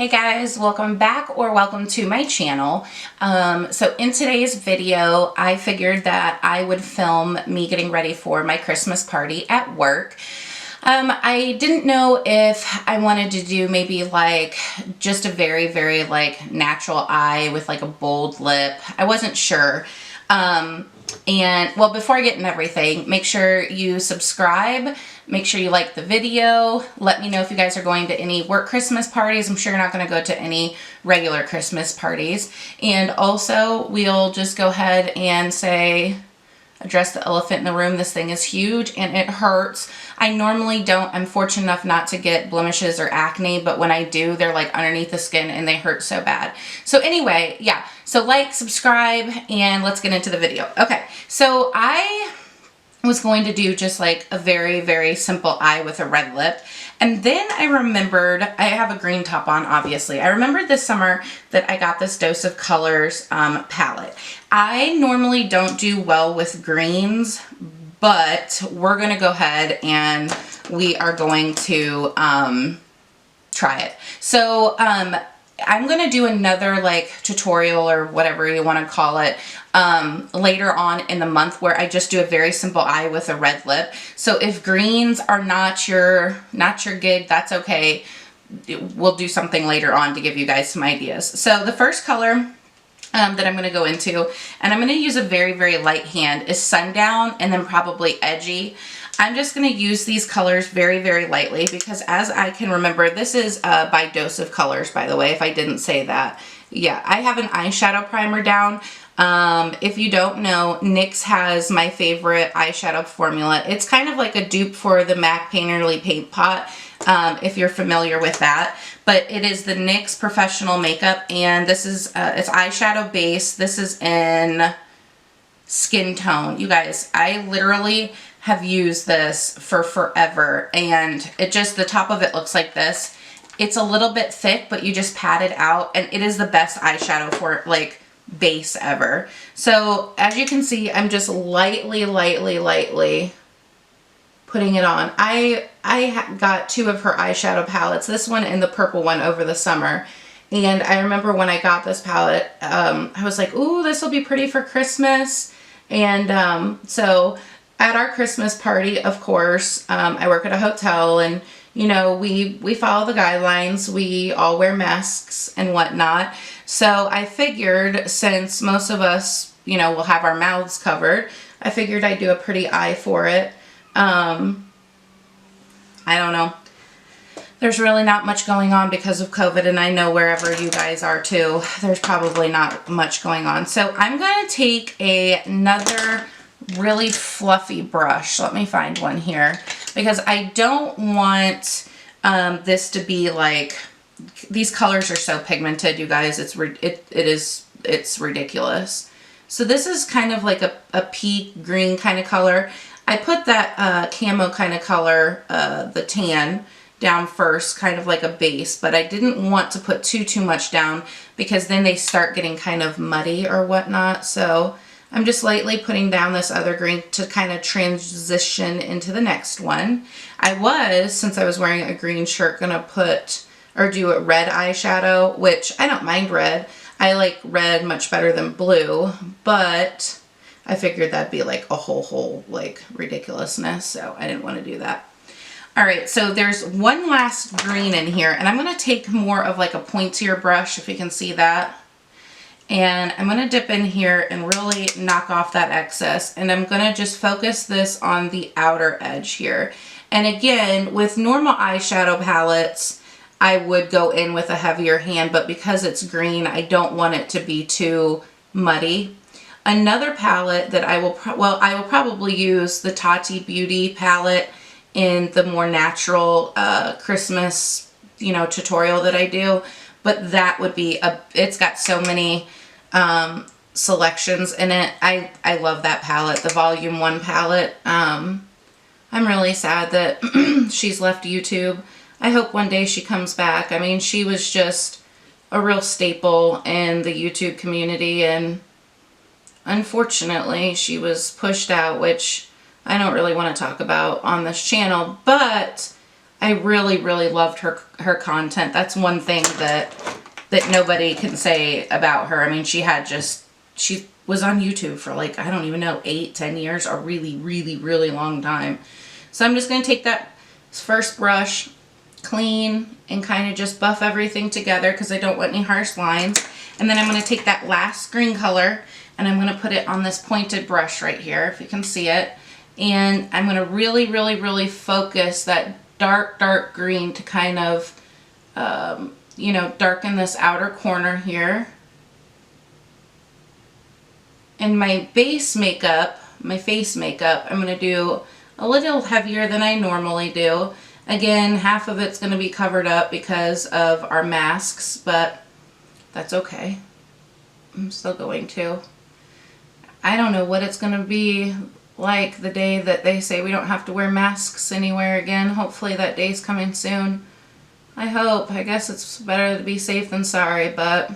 Hey guys, welcome back or welcome to my channel. So in today's video, I figured that I would film me getting ready for my Christmas party at work. I didn't know if I wanted to do maybe like just a very like natural eye with like a bold lip. I wasn't sure. And well, before I get into everything, make sure you subscribe, make sure you like the video, let me know if you guys are going to any work Christmas parties. I'm sure you're not going to go to any regular Christmas parties. And also, we'll just go ahead and address the elephant in the room. This thing is huge and it hurts. I normally don't, I'm fortunate enough not to get blemishes or acne, but when I do, they're like underneath the skin and they hurt so bad. So anyway, yeah, so like, subscribe, and let's get into the video. Okay, so I was going to do just like a very simple eye with a red lip. And then I remembered, I have a green top on, obviously. I remembered this summer that I got this Dose of Colors palette. I normally don't do well with greens, but we're gonna go ahead and we are going to try it. So I'm gonna do another like tutorial or whatever you wanna call it later on in the month where I just do a very simple eye with a red lip. So if greens are not your gig, that's okay. We'll do something later on to give you guys some ideas. So the first color that I'm going to go into, and I'm going to use a very light hand, is Sundown and then probably Edgy. I'm just going to use these colors very lightly because as I can remember, this is by Dose of Colors, by the way, if I didn't say that. Yeah, I have an eyeshadow primer down. If you don't know, NYX has my favorite eyeshadow formula. It's kind of like a dupe for the MAC Painterly Paint Pot, if you're familiar with that. But it is the NYX Professional Makeup, and this is, it's eyeshadow base. This is in Skin Tone. You guys, I literally have used this for forever, and it just, the top of it looks like this. It's a little bit thick, but you just pat it out, and it is the best eyeshadow for, like, base ever. So, as you can see, I'm just lightly putting it on. I got two of her eyeshadow palettes, this one and the purple one, over the summer. And I remember when I got this palette, I was like, ooh, this will be pretty for Christmas. And so at our Christmas party, of course, I work at a hotel, and you know, we follow the guidelines. We all wear masks and whatnot. So I figured, since most of us, you know, will have our mouths covered, I figured I'd do a pretty eye for it. I don't know. There's really not much going on because of COVID, and I know wherever you guys are too, there's probably not much going on. So I'm going to take another really fluffy brush. Let me find one here, because I don't want this to be like, these colors are so pigmented, you guys. It's ridiculous. So this is kind of like a pea green kind of color. I put that camo kind of color, the tan, down first, kind of like a base, but I didn't want to put too much down because then they start getting kind of muddy or whatnot. So I'm just lightly putting down this other green to kind of transition into the next one. I was, since I was wearing a green shirt, gonna put or do a red eyeshadow, which I don't mind red. I like red much better than blue, but I figured that'd be like a whole like ridiculousness, so I didn't want to do that. All right, so there's one last green in here, and I'm going to take more of like a pointier brush, if you can see that. And I'm going to dip in here and really knock off that excess, and I'm going to just focus this on the outer edge here. And again, with normal eyeshadow palettes, I would go in with a heavier hand, but because it's green, I don't want it to be too muddy. Another palette that I will probably use the Tati Beauty palette in the more natural Christmas, you know, tutorial that I do. But that would be it's got so many selections in it. I love that palette, the Volume 1 palette. I'm really sad that she's left YouTube. I hope one day she comes back. I mean, she was just a real staple in the YouTube community, and unfortunately, she was pushed out, which I don't really want to talk about on this channel, but I really, really loved her content. That's one thing that nobody can say about her. I mean, she was on YouTube for like, I don't even know, 8-10 years, a really, really, really long time. So I'm just going to take that first brush, clean, and kind of just buff everything together because I don't want any harsh lines. And then I'm going to take that last green color and I'm going to put it on this pointed brush right here, if you can see it. And I'm going to really, really, really focus that dark, dark green to kind of, you know, darken this outer corner here. And my base makeup, my face makeup, I'm going to do a little heavier than I normally do. Again, half of it's going to be covered up because of our masks, but that's okay. I'm still going to. I don't know what it's going to be like the day that they say we don't have to wear masks anywhere again. Hopefully that day's coming soon. I hope. I guess it's better to be safe than sorry, but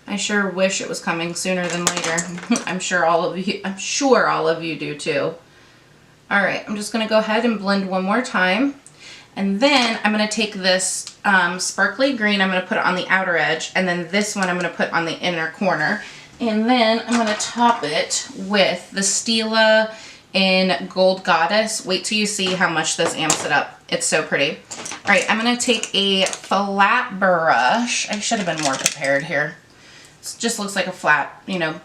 I sure wish it was coming sooner than later. I'm sure all of you do too. All right, I'm just going to go ahead and blend one more time. And then I'm going to take this sparkly green, I'm going to put it on the outer edge, and then this one I'm going to put on the inner corner. And then I'm going to top it with the Stila in Gold Goddess. Wait till you see how much this amps it up. It's so pretty. All right, I'm going to take a flat brush. I should have been more prepared here. It just looks like a flat, you know,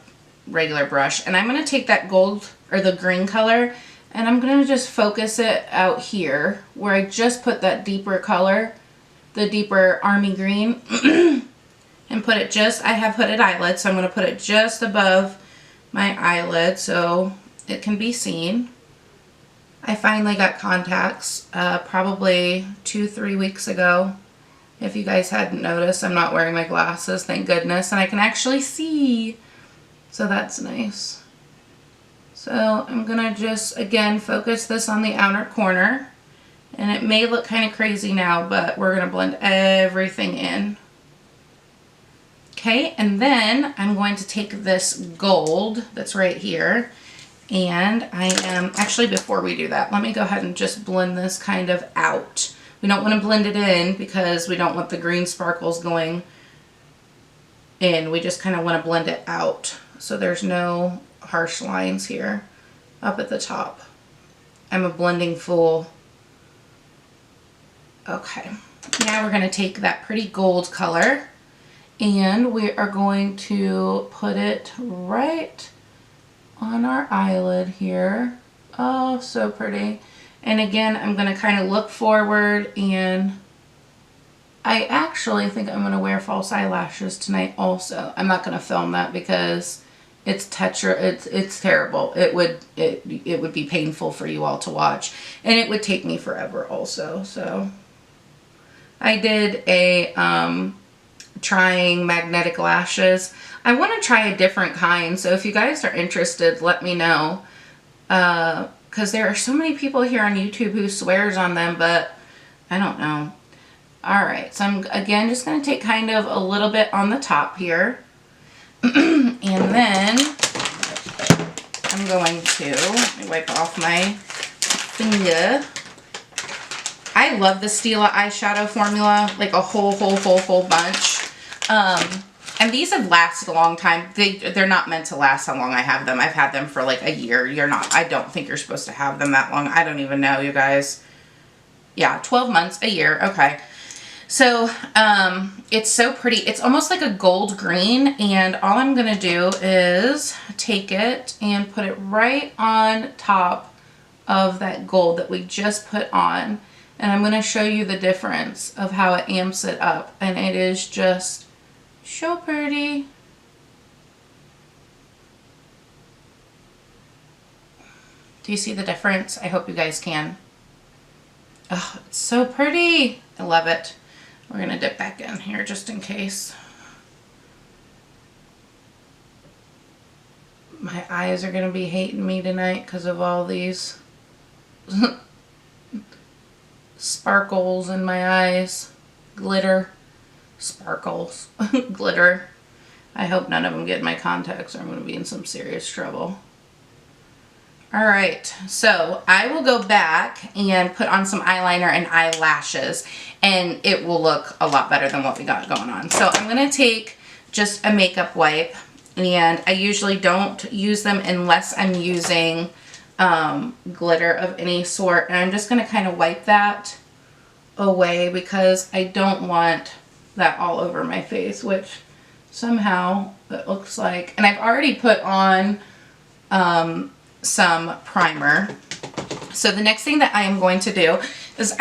regular brush. And I'm going to take that gold or the green color and I'm going to just focus it out here where I just put that deeper color, the deeper army green, and put it just, I have hooded eyelids, so I'm going to put it just above my eyelid so it can be seen. I finally got contacts probably 2-3 weeks ago. If you guys hadn't noticed, I'm not wearing my glasses, thank goodness, and I can actually see. So that's nice. So I'm going to just, again, focus this on the outer corner. And it may look kind of crazy now, but we're going to blend everything in. Okay, and then I'm going to take this gold that's right here. And I am, actually before we do that, let me go ahead and just blend this kind of out. We don't want to blend it in because we don't want the green sparkles going in. We just kind of want to blend it out so there's no harsh lines here up at the top. I'm a blending fool. Okay, now we're going to take that pretty gold color and we are going to put it right on our eyelid here. Oh, so pretty. And again, I'm going to kind of look forward, and I actually think I'm going to wear false eyelashes tonight also. I'm not going to film that because it's terrible. It would be painful for you all to watch, and it would take me forever also. So I did a trying magnetic lashes. I want to try a different kind, so if you guys are interested, let me know. Because there are so many people here on YouTube who swears on them, but I don't know. Alright, so I'm again just going to take kind of a little bit on the top here. And then I'm going to, let me wipe off my finger. I love the Stila eyeshadow formula, like a whole bunch. And these have lasted a long time. They're not meant to last how long I have them. I've had them for like a year. I don't think you're supposed to have them that long. I don't even know, you guys. Yeah, 12 months, a year. Okay. So, it's so pretty. It's almost like a gold green, and all I'm going to do is take it and put it right on top of that gold that we just put on. And I'm going to show you the difference of how it amps it up. And it is just so pretty. Do you see the difference? I hope you guys can. Oh, it's so pretty. I love it. We're going to dip back in here just in case. My eyes are going to be hating me tonight because of all these sparkles in my eyes. Glitter. Sparkles. Glitter. I hope none of them get in my contacts or I'm going to be in some serious trouble. All right, so I will go back and put on some eyeliner and eyelashes, and it will look a lot better than what we got going on. So I'm going to take just a makeup wipe, and I usually don't use them unless I'm using glitter of any sort, and I'm just going to kind of wipe that away because I don't want that all over my face, which somehow it looks like. And I've already put on some primer. So the next thing that I am going to do is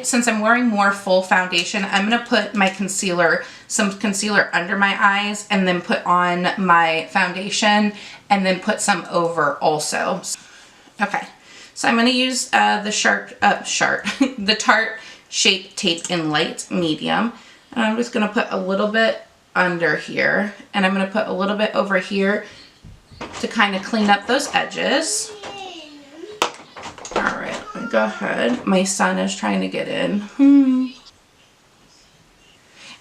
since I'm wearing more full foundation, I'm going to put my concealer, some concealer under my eyes, and then put on my foundation and then put some over also. Okay, so I'm going to use the Tarte Shape Tape in light medium. And I'm just going to put a little bit under here, and I'm going to put a little bit over here to kind of clean up those edges. All right, let me go ahead. My son is trying to get in.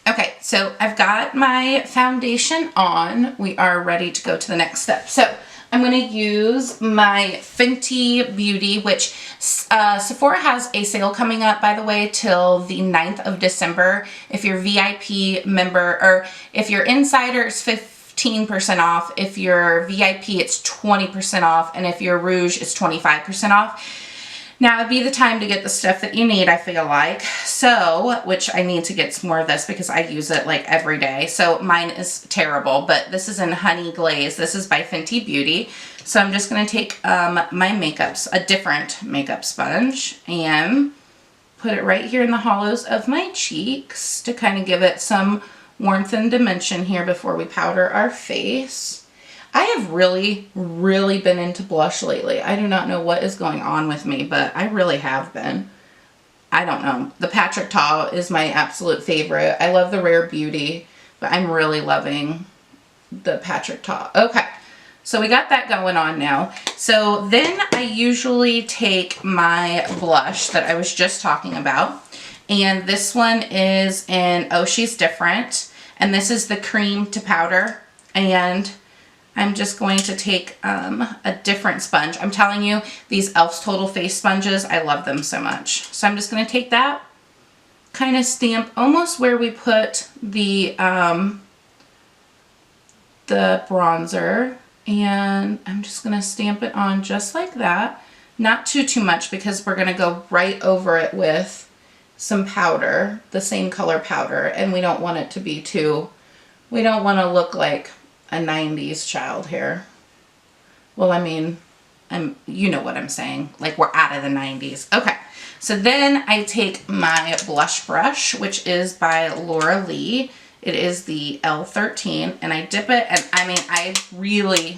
Okay, so I've got my foundation on. We are ready to go to the next step. So I'm going to use my Fenty Beauty, which Sephora has a sale coming up, by the way, till the 9th of December. If you're VIP member, or if you're insider, it's 15% off. If you're VIP, it's 20% off. And if you're Rouge, it's 25% off. Now would be the time to get the stuff that you need, I feel like. So, which I need to get some more of this because I use it like every day. So mine is terrible, but this is in Honey Glaze. This is by Fenty Beauty. So I'm just going to take a different makeup sponge, and put it right here in the hollows of my cheeks to kind of give it some warmth and dimension here before we powder our face. I have really, really been into blush lately. I do not know what is going on with me, but I really have been. I don't know. The Patrick Ta is my absolute favorite. I love the Rare Beauty, but I'm really loving the Patrick Ta. Okay, so we got that going on now. So then I usually take my blush that I was just talking about, and this one is in Oh She's Different, and this is the cream to powder, and I'm just going to take a different sponge. I'm telling you, these e.l.f. Total Face sponges, I love them so much. So I'm just going to take that, kind of stamp almost where we put the bronzer, and I'm just going to stamp it on just like that. Not too much, because we're going to go right over it with some powder, the same color powder, and we don't want it to be too, we don't want to look like a 90s child here. Well, I mean, you know what I'm saying. Like, we're out of the 90s. Okay, so then I take my blush brush, which is by Laura Lee. It is the L13, and I dip it, and I mean, I really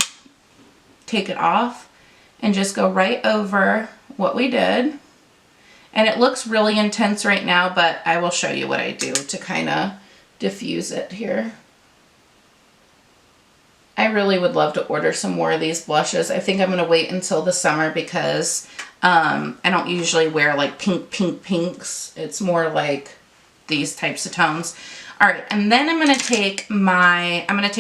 take it off and just go right over what we did. And it looks really intense right now, but I will show you what I do to kind of diffuse it here. I really would love to order some more of these blushes. I think I'm going to wait until the summer because I don't usually wear like pinks. It's more like these types of tones. All right, and then I'm going to take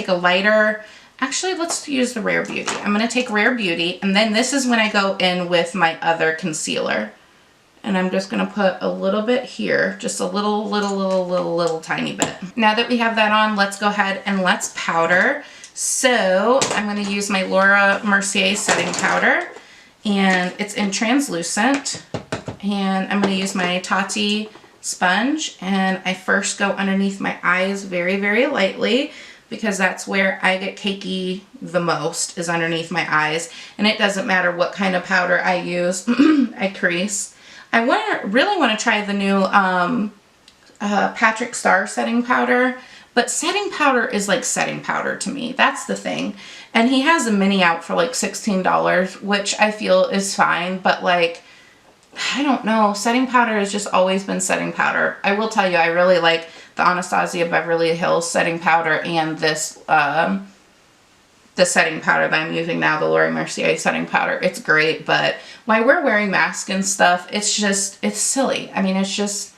a lighter, actually let's use the Rare Beauty. I'm going to take Rare Beauty, and then this is when I go in with my other concealer. And I'm just going to put a little bit here, just a little tiny bit. Now that we have that on, let's go ahead and let's powder. So I'm going to use my Laura Mercier setting powder, and it's in translucent, and I'm going to use my Tati sponge, and I first go underneath my eyes very, very lightly, because that's where I get cakey the most, is underneath my eyes. And it doesn't matter what kind of powder I use. I crease. I really want to try the new Patrick Star setting powder. But setting powder is like setting powder to me. That's the thing. And he has a mini out for like $16, which I feel is fine. But like, I don't know. Setting powder has just always been setting powder. I will tell you, I really like the Anastasia Beverly Hills setting powder, and this, the setting powder that I'm using now, the Laura Mercier setting powder. It's great, but while we're wearing masks and stuff, it's just, it's silly. I mean, it's just,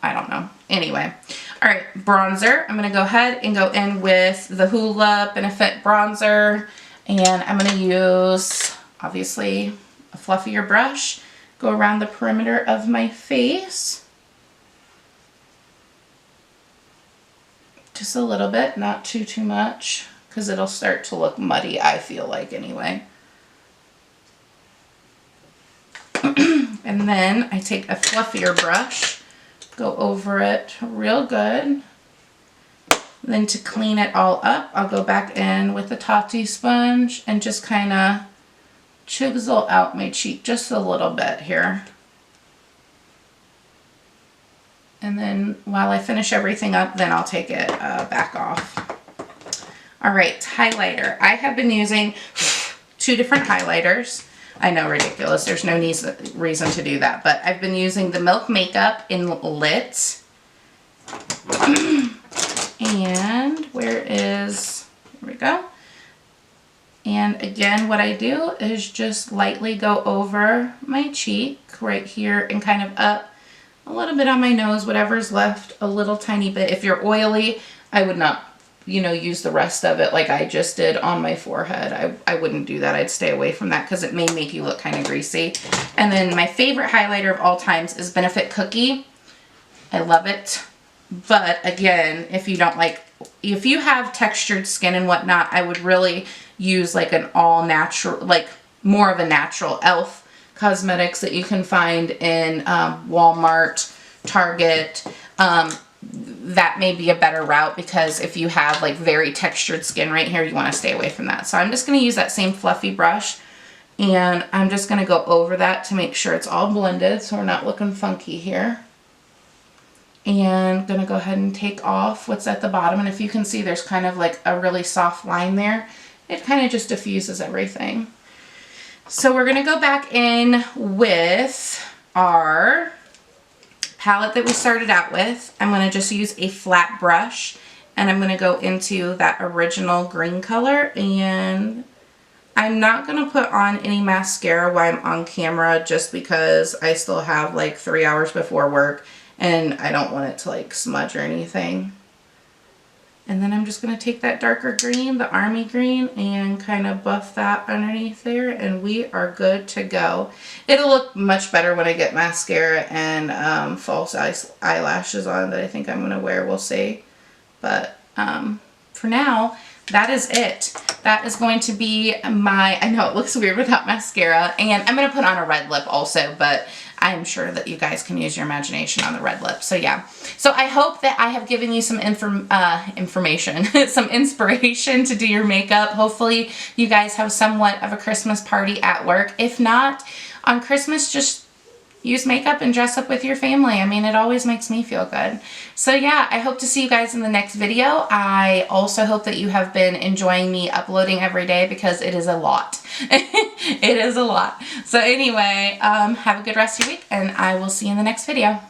I don't know. Anyway. All right, bronzer. I'm going to go ahead and go in with the Hoola Benefit bronzer, and I'm going to use obviously a fluffier brush, go around the perimeter of my face. Just a little bit, not too much, because it'll start to look muddy, I feel like, anyway. And then I take a fluffier brush, go over it real good. Then to clean it all up, I'll go back in with the Tati sponge and just kind of chisel out my cheek just a little bit here. And then while I finish everything up, then I'll take it back off. All right, highlighter. I have been using 2 different highlighters. I know, ridiculous. There's no reason to do that, but I've been using the Milk Makeup in Lit. And here we go. And again, what I do is just lightly go over my cheek right here and kind of up a little bit on my nose, whatever's left, a little tiny bit. If you're oily, I would not, you know, use the rest of it like I just did on my forehead. I wouldn't do that. I'd stay away from that because it may make you look kind of greasy. And then my favorite highlighter of all times is Benefit Cookie. I love it. But again, if you don't like, if you have textured skin and whatnot, I would really use like an all natural, like more of a natural e.l.f. cosmetics that you can find in Walmart, Target. That may be a better route because if you have like very textured skin right here, you want to stay away from that. So I'm just going to use that same fluffy brush and I'm just going to go over that to make sure it's all blended so we're not looking funky here. And going to go ahead and take off what's at the bottom. And if you can see, there's kind of like a really soft line there. It kind of just diffuses everything. So we're going to go back in with our palette that we started out with. I'm going to just use a flat brush and I'm going to go into that original green color, and I'm not going to put on any mascara while I'm on camera just because I still have like 3 hours before work and I don't want it to like smudge or anything. And then I'm just going to take that darker green, the army green, and kind of buff that underneath there, and we are good to go. It'll look much better when I get mascara and false eyelashes on that I think I'm going to wear. We'll see. But for now, that is it. That is going to be my, I know it looks weird without mascara, and I'm going to put on a red lip also, but I'm sure that you guys can use your imagination on the red lip. So yeah. So I hope that I have given you some information, some inspiration to do your makeup. Hopefully you guys have somewhat of a Christmas party at work. If not, on Christmas, just use makeup and dress up with your family. I mean, it always makes me feel good. So yeah, I hope to see you guys in the next video. I also hope that you have been enjoying me uploading every day because it is a lot. It is a lot. So anyway, have a good rest of your week and I will see you in the next video.